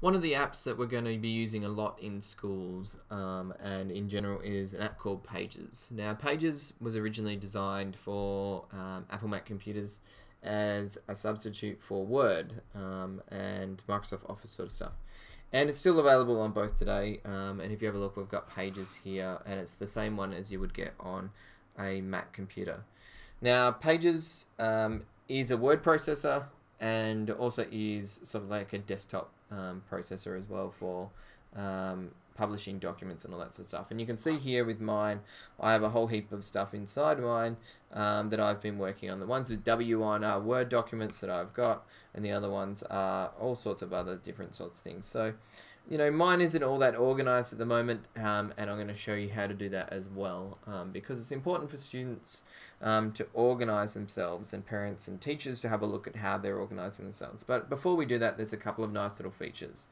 One of the apps that we're going to be using a lot in schools and in general is an app called Pages. Now, Pages was originally designed for Apple Mac computers as a substitute for Word and Microsoft Office sort of stuff. And it's still available on both today. And if you have a look, we've got Pages here, and it's the same one as you would get on a Mac computer. Now, Pages is a word processor and also is sort of like a desktop processor as well for publishing documents and all that sort of stuff. And you can see here with mine, I have a whole heap of stuff inside mine that I've been working on. The ones with W on are Word documents that I've got, and the other ones are all sorts of other different sorts of things. So, you know, mine isn't all that organized at the moment, and I'm going to show you how to do that as well, because it's important for students to organize themselves, and parents and teachers to have a look at how they're organizing themselves. But before we do that, there's a couple of nice little features.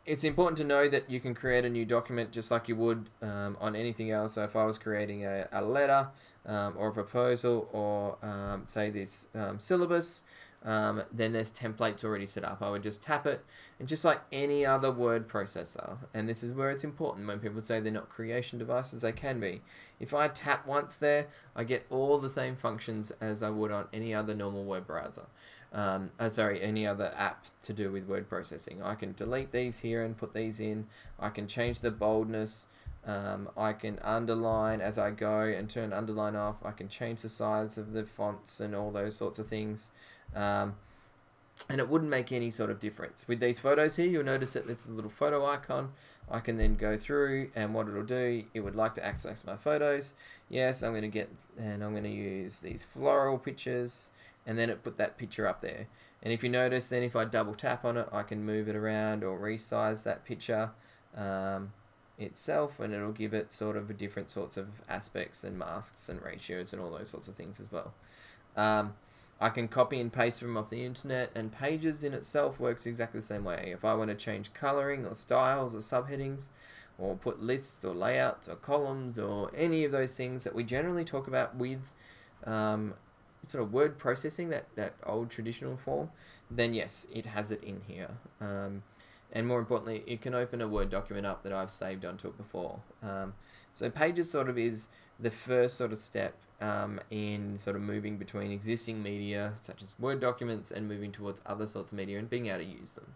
It's important to know that you can create a new document just like you would on anything else. So if I was creating a letter or a proposal or say this syllabus, then there's templates already set up. I would just tap it, and just like any other word processor, and this is where it's important when people say they're not creation devices, they can be. If I tap once there, I get all the same functions as I would on any other normal word browser. Any other app to do with word processing. I can delete these here and put these in. I can change the boldness. I can underline as I go and turn underline off. I can change the size of the fonts and all those sorts of things. And it wouldn't make any sort of difference. With these photos here, you'll notice that there's a little photo icon. I can then go through, and what it'll do, it would like to access my photos. Yes, I'm going to use these floral pictures, and then it put that picture up there. And if you notice, then if I double tap on it, I can move it around or resize that picture itself, and it'll give it sort of different sorts of aspects and masks and ratios and all those sorts of things as well. I can copy and paste from off the internet, and Pages in itself works exactly the same way. If I want to change coloring or styles or subheadings, or put lists or layouts or columns or any of those things that we generally talk about with sort of word processing, that old traditional form, then yes, it has it in here. And more importantly, it can open a Word document up that I've saved onto it before. So Pages sort of is the first sort of step in sort of moving between existing media, such as Word documents, and moving towards other sorts of media and being able to use them.